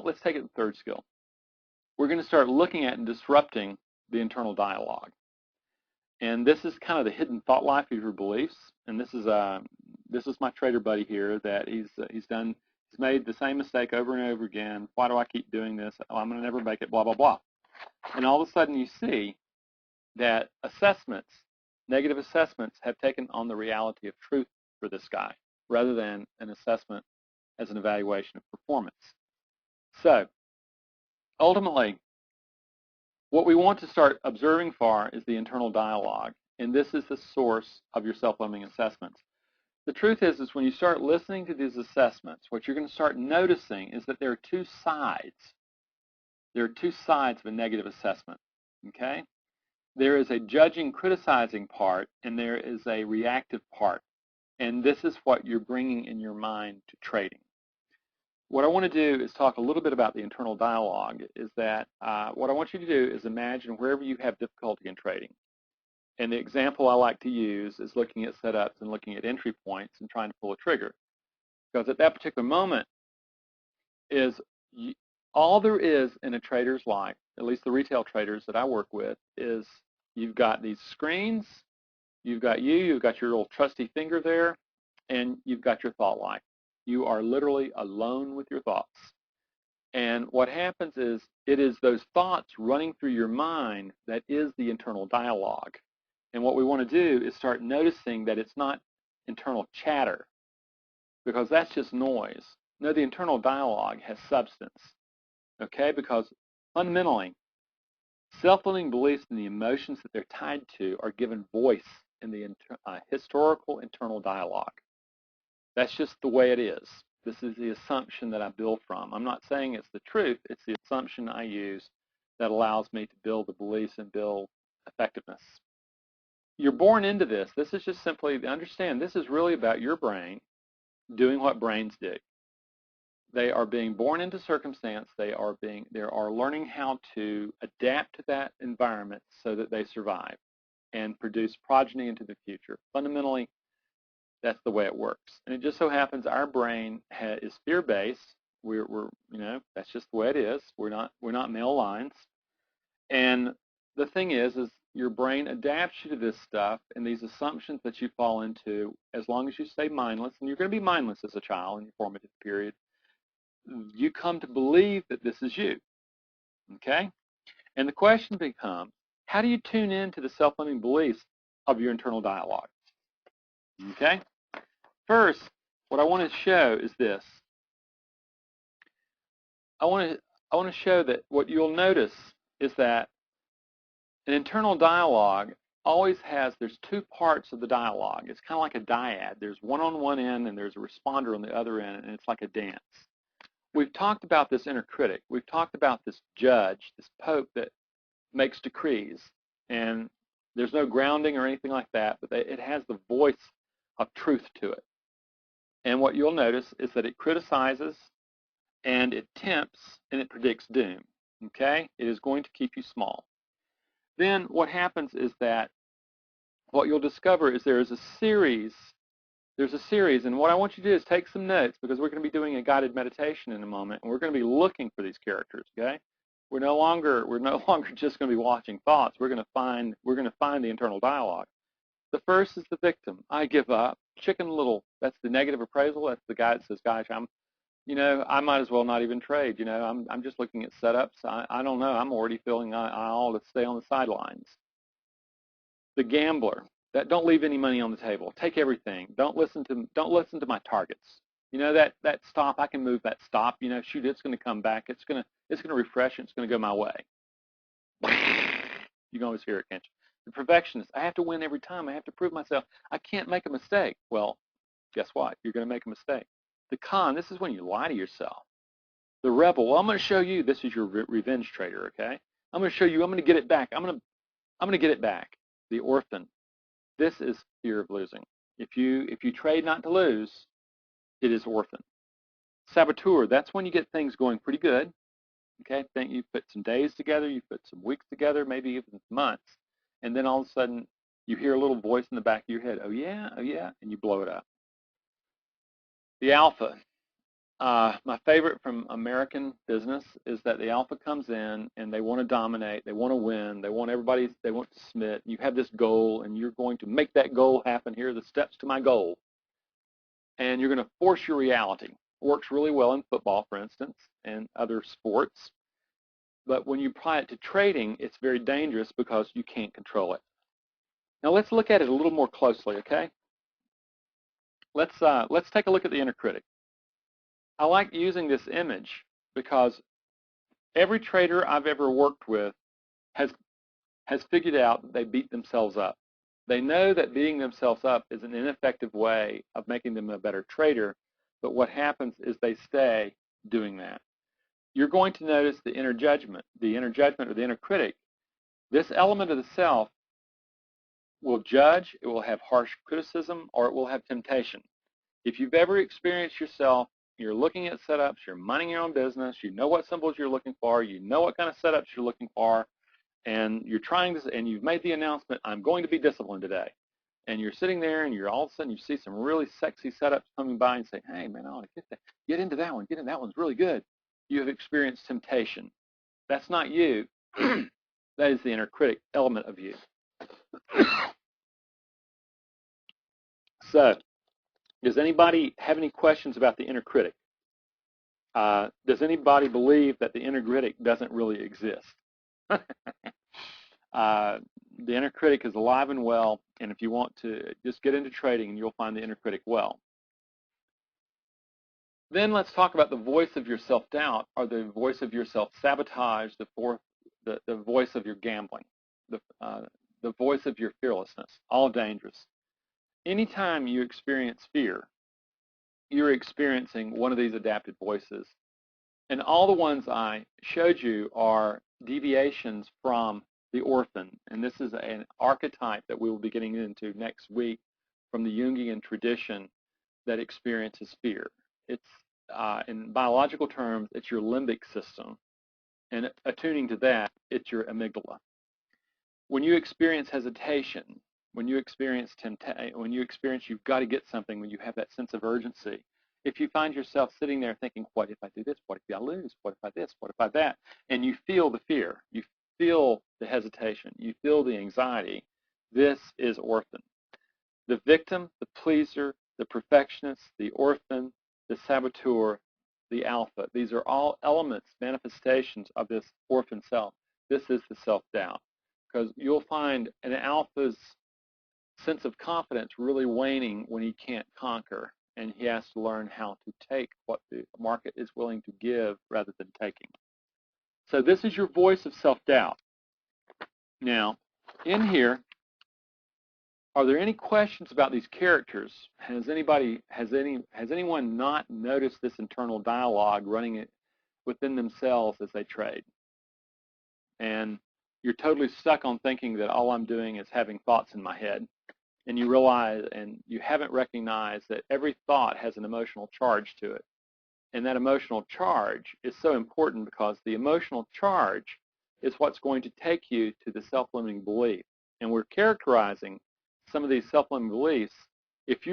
let's take it to the third skill. We're going to start looking at and disrupting the internal dialogue. And this is kind of the hidden thought life of your beliefs. And this is my trader buddy here that he's made the same mistake over and over again. Why do I keep doing this? Oh, I'm going to never make it, blah, blah, blah. And all of a sudden you see that assessments, negative assessments, have taken on the reality of truth for this guy rather than an assessment as an evaluation of performance. So ultimately, what we want to start observing for is the internal dialogue, and this is the source of your self-limiting assessments. The truth is when you start listening to these assessments, what you're going to start noticing is that there are two sides. There are two sides of a negative assessment, okay? There is a judging, criticizing part, and there is a reactive part, and this is what you're bringing in your mind to trading. What I want to do is talk a little bit about the internal dialogue, is that what I want you to do is imagine wherever you have difficulty in trading. And the example I like to use is looking at setups and looking at entry points and trying to pull a trigger. Because at that particular moment is all there is in a trader's life, at least the retail traders that I work with, is you've got these screens, you've got your little trusty finger there, and you've got your thought life. You are literally alone with your thoughts. And what happens is it is those thoughts running through your mind that is the internal dialogue. And what we want to do is start noticing that it's not internal chatter, because that's just noise. No, the internal dialogue has substance, okay? Because fundamentally, self-limiting beliefs and the emotions that they're tied to are given voice in the historical internal dialogue. That's just the way it is. This is the assumption that I build from. I'm not saying it's the truth. It's the assumption I use that allows me to build the beliefs and build effectiveness. You're born into this. This is just simply, understand, this is really about your brain doing what brains do. They are being born into circumstance. They are learning how to adapt to that environment so that they survive and produce progeny into the future. Fundamentally, that's the way it works. And it just so happens our brain is fear-based. That's just the way it is. We're not male lines. And the thing is your brain adapts you to this stuff and these assumptions that you fall into as long as you stay mindless, and you're going to be mindless as a child in your formative period. You come to believe that this is you, okay? And the question becomes, how do you tune into the self-limiting beliefs of your internal dialogue? Okay? First, what I want to show is this. I want to show that what you'll notice is that an internal dialogue always there's two parts of the dialogue. It's kind of like a dyad. There's one on one end and there's a responder on the other end, and it's like a dance. We've talked about this inner critic. We've talked about this judge, this pope that makes decrees, and there's no grounding or anything like that, but it has the voice of truth to it. And what you'll notice is that it criticizes, and it tempts, and it predicts doom. Okay? It is going to keep you small. Then what happens is that what you'll discover is there's a series, and what I want you to do is take some notes, because we're going to be doing a guided meditation in a moment, and we're going to be looking for these characters, okay? We're no longer just going to be watching thoughts. We're going to find the internal dialogue. The first is the victim. I give up. Chicken Little. That's the negative appraisal. That's the guy that says, "Gosh, I might as well not even trade. I'm just looking at setups. I don't know. I'm already feeling I ought to stay on the sidelines." The gambler. That don't leave any money on the table. Take everything. Don't listen to my targets. That stop, I can move that stop. Shoot, it's going to come back. It's going to refresh. It's going to go my way. You can always hear it, can't you? The perfectionist. I have to win every time. I have to prove myself. I can't make a mistake. Well, guess what? You're going to make a mistake. The con. This is when you lie to yourself. The rebel. Well, I'm going to show you. This is your revenge trader. Okay. I'm going to show you. I'm going to get it back. I'm going to get it back. The orphan. This is fear of losing. If you trade not to lose, it is orphan. Saboteur, that's when you get things going pretty good. Okay, think you put some days together, you put some weeks together, maybe even months, and then all of a sudden you hear a little voice in the back of your head, oh yeah, and you blow it up. The alpha, My favorite from American business is that the alpha comes in and they want to dominate, they want to win, they want to submit. You have this goal and you're going to make that goal happen. Here are the steps to my goal. And you're going to force your reality. It works really well in football, for instance, and other sports. But when you apply it to trading, it's very dangerous because you can't control it. Now let's look at it a little more closely, okay? Let's take a look at the inner critic. I like using this image because every trader I've ever worked with has figured out that they beat themselves up. They know that beating themselves up is an ineffective way of making them a better trader, but what happens is they stay doing that. You're going to notice the inner judgment or the inner critic. This element of the self will judge, it will have harsh criticism, or it will have temptation. If you've ever experienced yourself, you're looking at setups, you're minding your own business, you know what symbols you're looking for, you know what kind of setups you're looking for, and you're trying this, and you've made the announcement, I'm going to be disciplined today. And you're sitting there, and you're all of a sudden you see some really sexy setups coming by, and say, hey man, I ought to get into that one. That one's really good. You have experienced temptation. That's not you. That is the inner critic element of you. So, does anybody have any questions about the inner critic? Does anybody believe that the inner critic doesn't really exist? The inner critic is alive and well, and if you want to just get into trading, you'll find the inner critic well. Then let's talk about the voice of your self-doubt, or the voice of your self-sabotage, the voice of your gambling, the voice of your fearlessness, all dangerous. Anytime you experience fear, you're experiencing one of these adaptive voices. And all the ones I showed you are deviations from the orphan. And this is an archetype that we will be getting into next week from the Jungian tradition that experiences fear. It's, in biological terms, it's your limbic system. And attuning to that, it's your amygdala. When you experience hesitation, when you experience temptation, when you experience you've got to get something, when you have that sense of urgency, if you find yourself sitting there thinking, what if I do this? What if I lose? What if I this? What if I that? And you feel the fear, you feel the hesitation, you feel the anxiety, this is orphan. The victim, the pleaser, the perfectionist, the orphan, the saboteur, the alpha, these are all elements, manifestations of this orphan self. This is the self-doubt. Because you'll find an alpha's sense of confidence really waning when he can't conquer, and he has to learn how to take what the market is willing to give rather than taking. So this is your voice of self-doubt. Now, in here, are there any questions about these characters? Has anyone not noticed this internal dialogue running it within themselves as they trade? And you're totally stuck on thinking that all I'm doing is having thoughts in my head. And you realize, and you haven't recognized that every thought has an emotional charge to it. And that emotional charge is so important because the emotional charge is what's going to take you to the self-limiting belief. And we're characterizing some of these self-limiting beliefs. If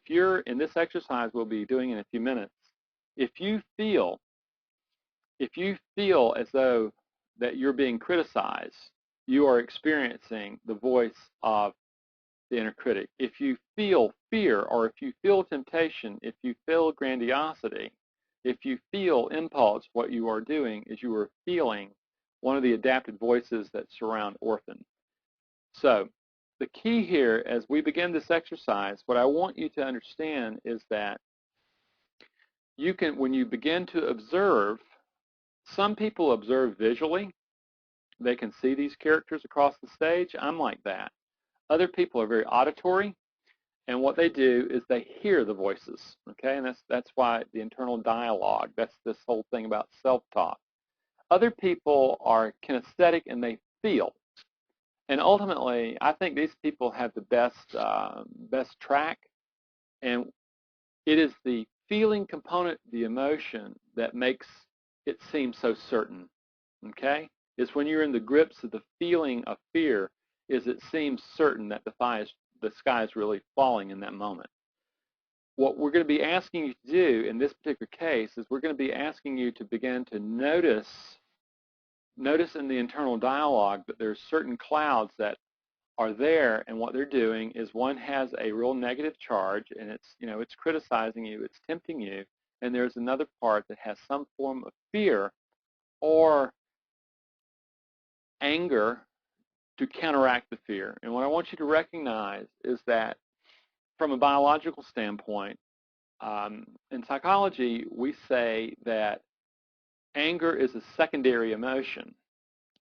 you're in this exercise we'll be doing in a few minutes, if you feel as though that you're being criticized, you are experiencing the voice of the inner critic. If you feel fear, or if you feel temptation, if you feel grandiosity, if you feel impulse, what you are doing is you are feeling one of the adapted voices that surround orphan. So the key here, as we begin this exercise, what I want you to understand is that you can, when you begin to observe, some people observe visually. They can see these characters across the stage. I'm like that. Other people are very auditory, and what they do is they hear the voices, okay? And that's why the internal dialogue, that's this whole thing about self-talk. Other people are kinesthetic and they feel. And ultimately, I think these people have the best track, and it is the feeling component, the emotion, that makes it seem so certain, okay? It's when you're in the grips of the feeling of fear, is it seems certain that the sky is really falling in that moment. what we're going to be asking you to do in this particular case is we're going to be asking you to begin to notice in the internal dialogue that there's certain clouds that are there, and what they're doing is one has a real negative charge, and it's criticizing you, it's tempting you, and there's another part that has some form of fear or anger to counteract the fear. And what I want you to recognize is that from a biological standpoint, in psychology, we say that anger is a secondary emotion.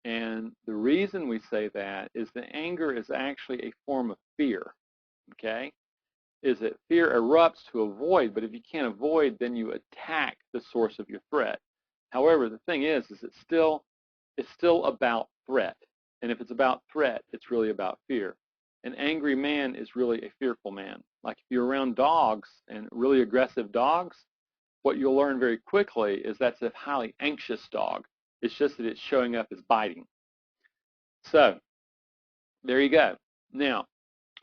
And the reason we say that is that anger is actually a form of fear, okay? Is that fear erupts to avoid, but if you can't avoid, then you attack the source of your threat. However, the thing is it's still about threat. And if it's about threat, it's really about fear. An angry man is really a fearful man. Like if you're around dogs and really aggressive dogs, what you'll learn very quickly is that's a highly anxious dog. It's just that it's showing up as biting. So there you go. Now,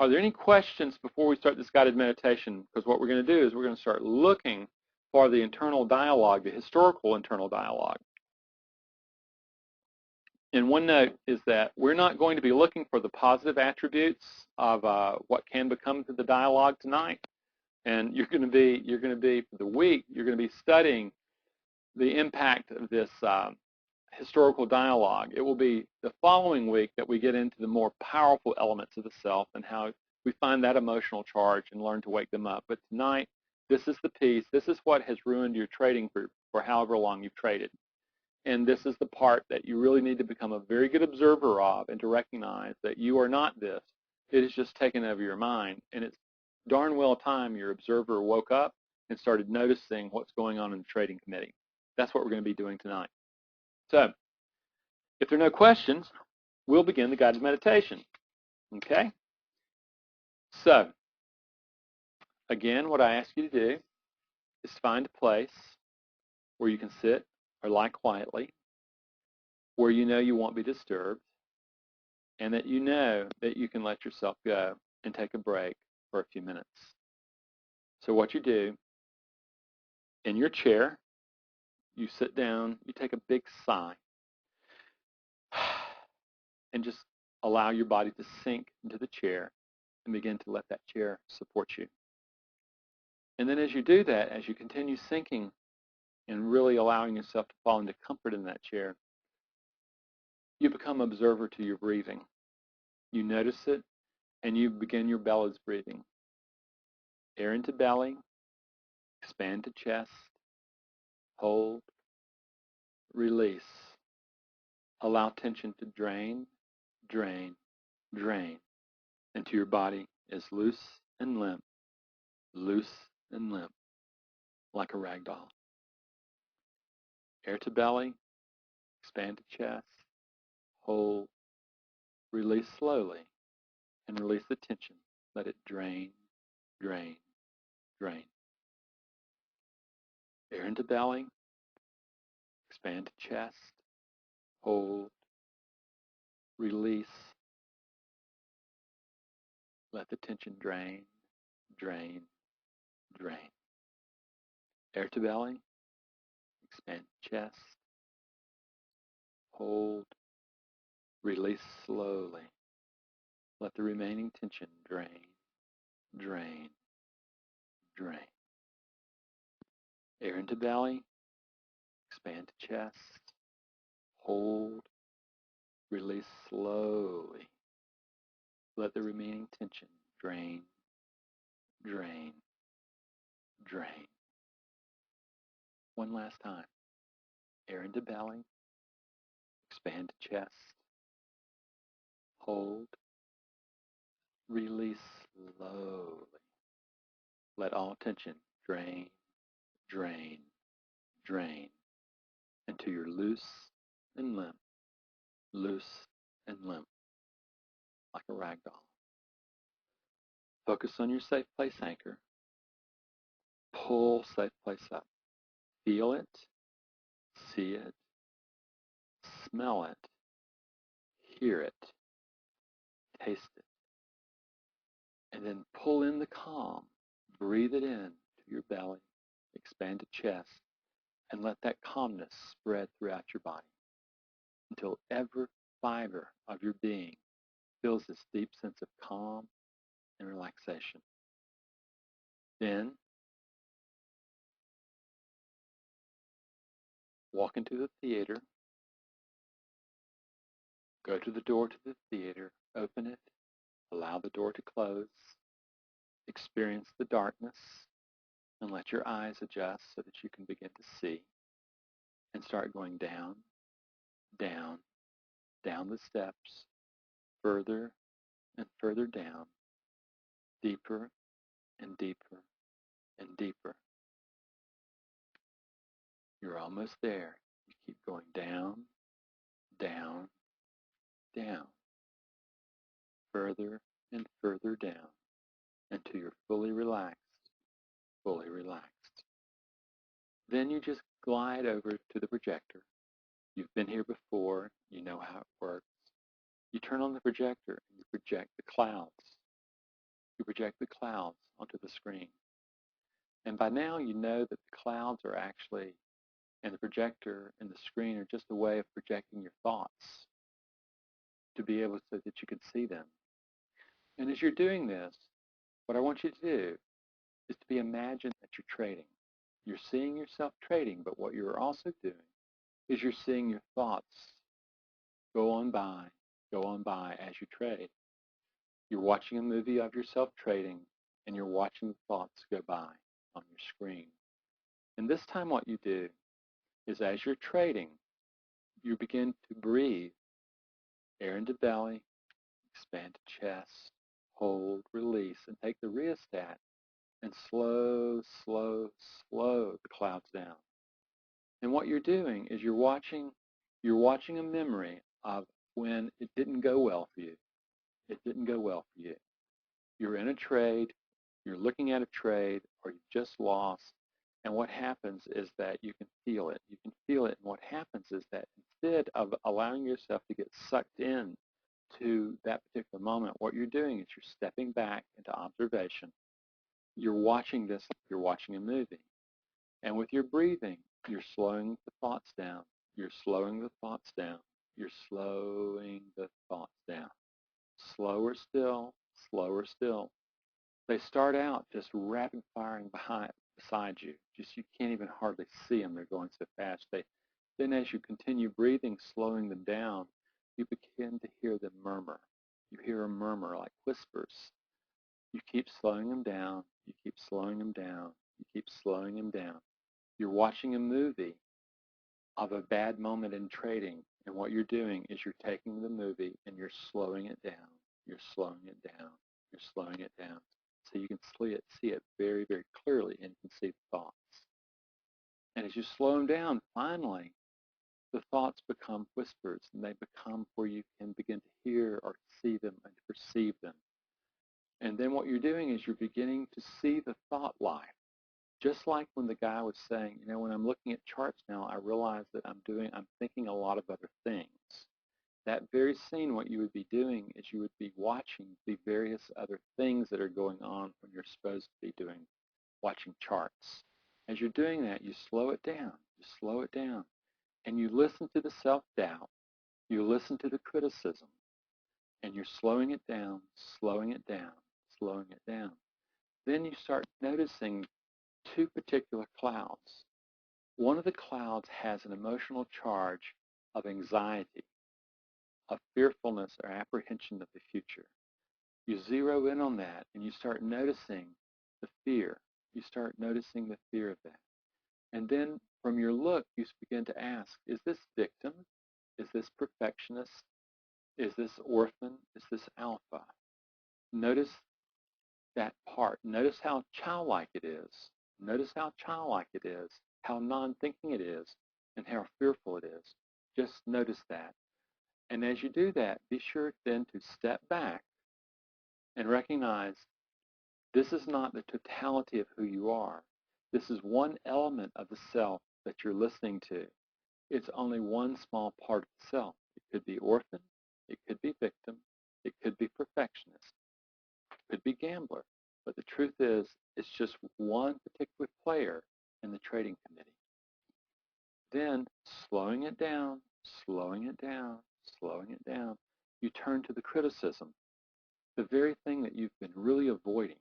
are there any questions before we start this guided meditation? Because what we're going to do is we're going to start looking for the internal dialogue, the historical internal dialogue. And one note is that we're not going to be looking for the positive attributes of what can become to the dialogue tonight. And you're going to be for the week, you're going to be studying the impact of this historical dialogue. It will be the following week that we get into the more powerful elements of the self and how we find that emotional charge and learn to wake them up. But tonight, this is the piece. This is what has ruined your trading for however long you've traded. And this is the part that you really need to become a very good observer of and to recognize that you are not this. It is just taken over your mind. And it's darn well time your observer woke up and started noticing what's going on in the trading committee. That's what we're going to be doing tonight. So, if there are no questions, we'll begin the guided meditation. Okay? So, again, what I ask you to do is find a place where you can sit or lie quietly, where you know you won't be disturbed, and that you know that you can let yourself go and take a break for a few minutes. So what you do, in your chair, you sit down, you take a big sigh, and just allow your body to sink into the chair and begin to let that chair support you. And then as you do that, as you continue sinking and really allowing yourself to fall into comfort in that chair, you become observer to your breathing. You notice it, and you begin your bellows breathing. Air into belly, expand to chest, hold, release. Allow tension to drain, drain, drain until your body is loose and limp, like a rag doll. Air to belly, expand to chest, hold, release slowly, and release the tension. Let it drain, drain, drain. Air into belly, expand to chest, hold, release. Let the tension drain, drain, drain. Air to belly, expand chest, hold, release slowly. Let the remaining tension drain, drain, drain. Air into belly, expand to chest, hold, release slowly. Let the remaining tension drain, drain, drain. One last time. Air into belly, expand to chest, hold, release slowly. Let all tension drain, drain, drain until you're loose and limp, like a rag doll. Focus on your safe place anchor. Pull safe place up. Feel it, see it, smell it, hear it, taste it. And then pull in the calm. Breathe it in your belly, expand the chest, and let that calmness spread throughout your body until every fiber of your being feels this deep sense of calm and relaxation. Then, walk into the theater, go to the door to the theater, open it, allow the door to close, experience the darkness, and let your eyes adjust so that you can begin to see, and start going down, down, down the steps, further and further down, deeper and deeper and deeper. You're almost there. You keep going down, down, down, further and further down until you're fully relaxed, fully relaxed. Then you just glide over to the projector. You've been here before. You know how it works. You turn on the projector and you project the clouds. You project the clouds onto the screen. And by now you know that the clouds are actually, and the projector and the screen are just a way of projecting your thoughts to be able so that you can see them. And as you're doing this, what I want you to do is to imagine that you're trading. You're seeing yourself trading, but what you're also doing is you're seeing your thoughts go on by as you trade. You're watching a movie of yourself trading, and you're watching the thoughts go by on your screen. And this time what you do is as you're trading, you begin to breathe air into belly, expand the chest, hold, release, and take the rheostat and slow, slow, slow the clouds down. And what you're doing is you're watching a memory of when it didn't go well for you. It didn't go well for you. You're in a trade, you're looking at a trade, or you just lost, and what happens is that you can feel it. You can feel it, and what happens is that instead of allowing yourself to get sucked in to that particular moment, what you're doing is you're stepping back into observation. You're watching this like you're watching a movie. And with your breathing, you're slowing the thoughts down. You're slowing the thoughts down. You're slowing the thoughts down. Slower still, slower still. They start out just rapid firing beside you. Just you can't even hardly see them. They're going so fast. Then as you continue breathing, slowing them down, you begin to hear them murmur. You hear a murmur like whispers. You keep slowing them down. You keep slowing them down. You keep slowing them down. You're watching a movie of a bad moment in trading, and what you're doing is you're taking the movie and you're slowing it down. You're slowing it down. You're slowing it down. So you can see it very, very clearly, and you can see the thoughts. And as you slow them down, finally, the thoughts become whispers, and they become where you can begin to hear or see them and perceive them. And then what you're doing is you're beginning to see the thought life. Just like when the guy was saying, when I'm looking at charts now, I realize that I'm thinking a lot of other things. That very scene, what you would be doing is you would be watching the various other things that are going on when you're supposed to be watching charts. As you're doing that, you slow it down. You slow it down. And you listen to the self-doubt. You listen to the criticism. And you're slowing it down, slowing it down, slowing it down. Then you start noticing two particular clouds. One of the clouds has an emotional charge of anxiety, of fearfulness or apprehension of the future. You zero in on that and you start noticing the fear. You start noticing the fear of that. And then from your look, you begin to ask, is this victim? Is this perfectionist? Is this orphan? Is this alpha? Notice that part. Notice how childlike it is. Notice how childlike it is, how non-thinking it is, and how fearful it is. Just notice that. And as you do that, be sure then to step back and recognize this is not the totality of who you are. This is one element of the self that you're listening to. It's only one small part of the self. It could be orphan, it could be victim, it could be perfectionist, it could be gambler. But the the truth is, it's just one particular player in the trading committee. Then, slowing it down, slowing it down, slowing it down, you turn to the criticism, the very thing that you've been really avoiding.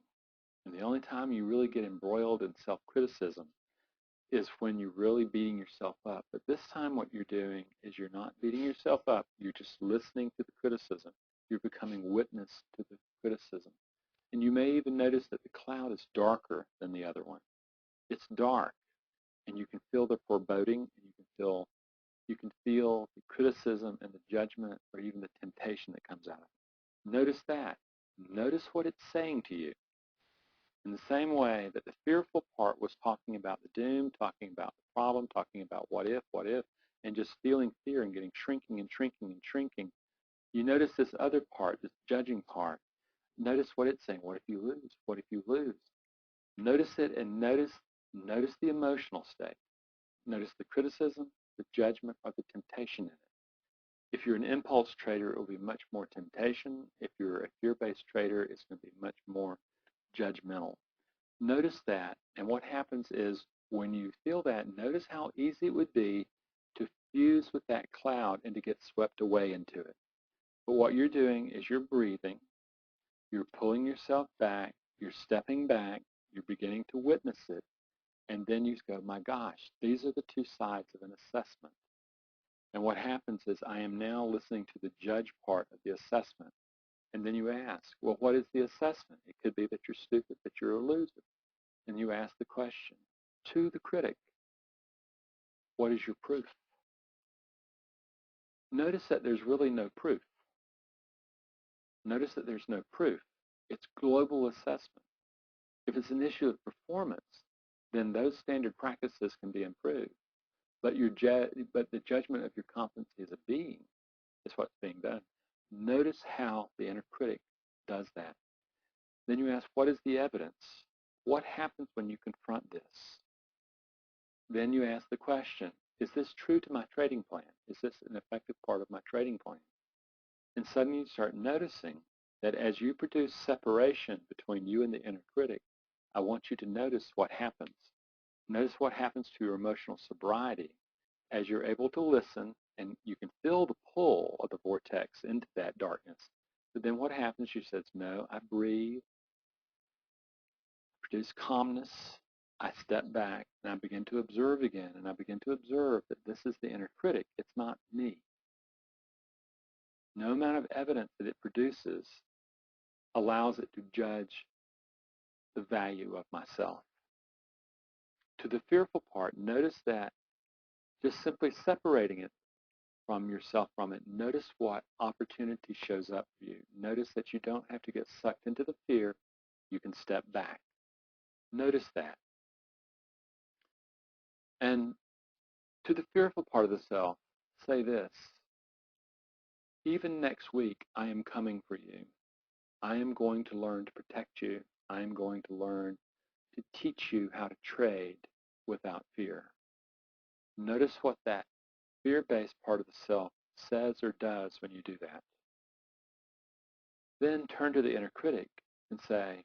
And the only time you really get embroiled in self-criticism is when you're really beating yourself up. But this time what you're doing is you're not beating yourself up. You're just listening to the criticism. You're becoming witness to the criticism. And you may even notice that the cloud is darker than the other one. It's dark, and you can feel the foreboding, and you can feel the criticism and the judgment or even the temptation that comes out of it. Notice that. Notice what it's saying to you. In the same way that the fearful part was talking about the doom, talking about the problem, talking about what if, and just feeling fear and getting shrinking and shrinking and shrinking, you notice this other part, this judging part. Notice what it's saying. What if you lose? What if you lose? Notice it and notice the emotional state. Notice the criticism, the judgment, or the temptation in it. If you're an impulse trader, it will be much more temptation. If you're a fear-based trader, it's going to be much more judgmental. Notice that, and what happens is when you feel that, notice how easy it would be to fuse with that cloud and to get swept away into it. But what you're doing is you're breathing, you're pulling yourself back, you're stepping back, you're beginning to witness it, and then you go, my gosh, these are the two sides of an assessment. And what happens is I am now listening to the judge part of the assessment. And then you ask, well, what is the assessment? It could be that you're stupid, that you're a loser. And you ask the question to the critic, what is your proof? Notice that there's really no proof. Notice that there's no proof. It's global assessment. If it's an issue of performance, then those standard practices can be improved. But the judgment of your competency as a being is what's being done. Notice how the inner critic does that. Then you ask, what is the evidence? What happens when you confront this? Then you ask the question, is this true to my trading plan? Is this an effective part of my trading plan? And suddenly you start noticing that as you produce separation between you and the inner critic, I want you to notice what happens. Notice what happens to your emotional sobriety as you're able to listen, and you can feel the pull of the vortex into that darkness. But then what happens? She says, no, I breathe, produce calmness, I step back, and I begin to observe again, and I begin to observe that this is the inner critic. It's not me. No amount of evidence that it produces allows it to judge the value of myself. To the fearful part, notice that just simply separating it from yourself from it, notice what opportunity shows up for you. Notice that you don't have to get sucked into the fear. You can step back. Notice that. And to the fearful part of the self, say this. Even next week, I am coming for you. I am going to learn to protect you. I am going to learn to teach you how to trade without fear. Notice what that fear-based part of the self says or does when you do that. Then turn to the inner critic and say,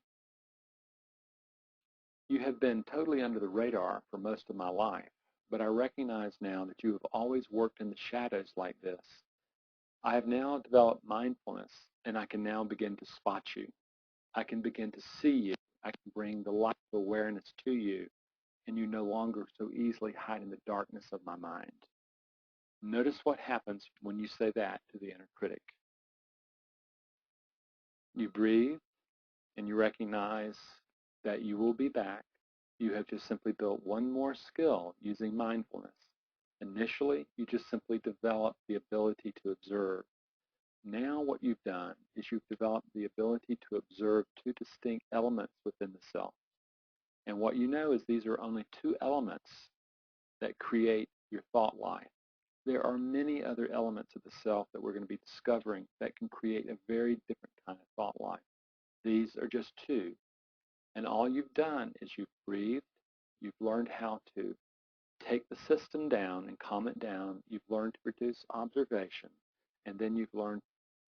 you have been totally under the radar for most of my life, but I recognize now that you have always worked in the shadows like this. I have now developed mindfulness, and I can now begin to spot you. I can begin to see you. I can bring the light of awareness to you, and you no longer so easily hide in the darkness of my mind. Notice what happens when you say that to the inner critic. You breathe, and you recognize that you will be back. You have just simply built one more skill using mindfulness. Initially, you just simply developed the ability to observe. Now what you've done is you've developed the ability to observe two distinct elements within the self. And what you know is these are only two elements that create your thought life. There are many other elements of the self that we're going to be discovering that can create a very different kind of thought life. These are just two. And all you've done is you've breathed, you've learned how to take the system down and calm it down, you've learned to produce observation, and then you've learned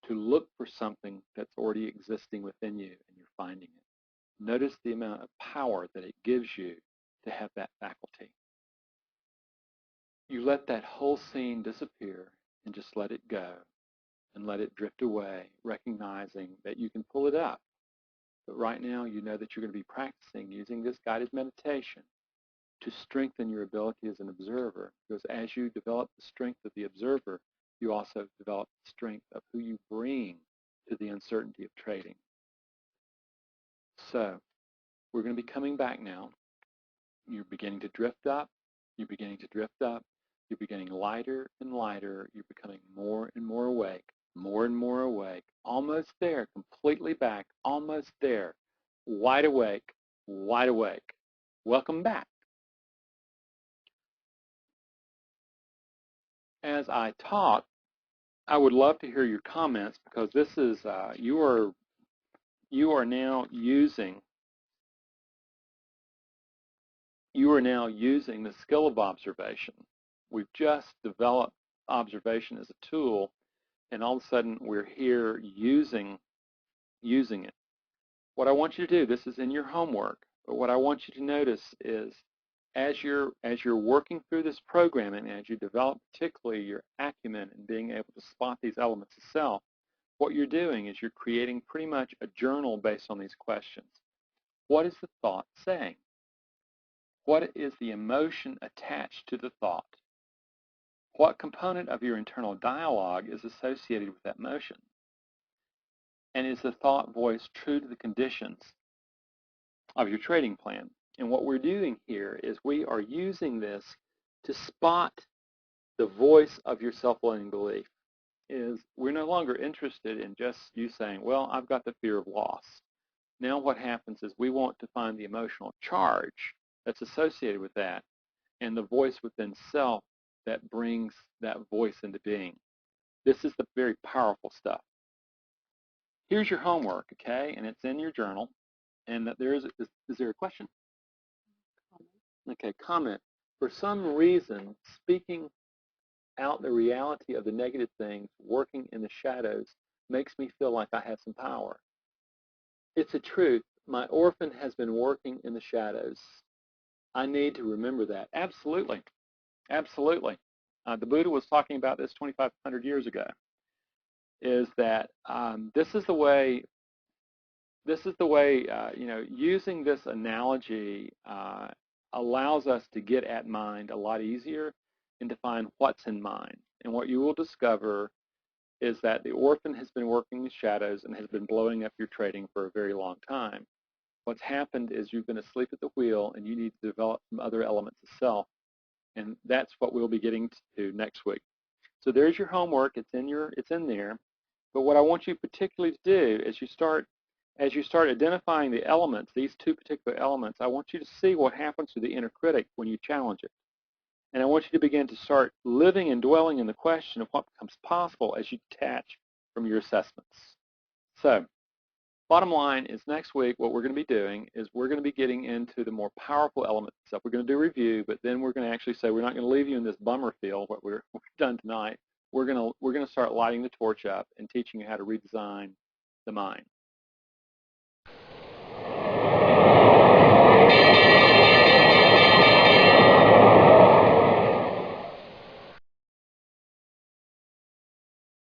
to look for something that's already existing within you, and you're finding it. Notice the amount of power that it gives you to have that faculty. You let that whole scene disappear and just let it go and let it drift away, recognizing that you can pull it up. But right now, you know that you're going to be practicing using this guided meditation to strengthen your ability as an observer, because as you develop the strength of the observer, you also develop the strength of who you bring to the uncertainty of trading. So we're going to be coming back now. You're beginning to drift up. You're beginning to drift up. You're beginning lighter and lighter. You're becoming more and more awake, more and more awake. Almost there, completely back, almost there. Wide awake, wide awake. Welcome back. As I talk, I would love to hear your comments, because this is you are now using the skill of observation. We've just developed observation as a tool, and all of a sudden we're here using it. What I want you to do, this is in your homework, but what I want you to notice is as you're working through this programming, as you develop particularly your acumen in being able to spot these elements of self, what you're doing is you're creating pretty much a journal based on these questions. What is the thought saying? What is the emotion attached to the thought? What component of your internal dialogue is associated with that motion? And is the thought voice true to the conditions of your trading plan? And what we're doing here is we are using this to spot the voice of your self-limiting belief. Is we're no longer interested in just you saying, well, I've got the fear of loss. Now what happens is we want to find the emotional charge that's associated with that and the voice within self that brings that voice into being. This is the very powerful stuff. Here's your homework, okay? And it's in your journal. And that is there a question? Okay, comment. For some reason, speaking out the reality of the negative things working in the shadows makes me feel like I have some power. It's a truth. My orphan has been working in the shadows. I need to remember that. Absolutely. Absolutely. The Buddha was talking about this 2,500 years ago, is that this is the way, using this analogy allows us to get at mind a lot easier and define what's in mind. And what you will discover is that the orphan has been working in shadows and has been blowing up your trading for a very long time. What's happened is you've been asleep at the wheel and you need to develop some other elements of self. And that's what we'll be getting to next week. So there's your homework. It's in there. But what I want you particularly to do is as you start identifying the elements, these two particular elements, I want you to see what happens to the inner critic when you challenge it. And I want you to begin to start living and dwelling in the question of what becomes possible as you detach from your assessments. So, bottom line is next week what we're going to be doing is we're going to be getting into the more powerful elements of stuff. We're going to do a review, but then we're going to actually say we're not going to leave you in this bummer feel, what we've done tonight. We're going to start lighting the torch up and teaching you how to redesign the mind.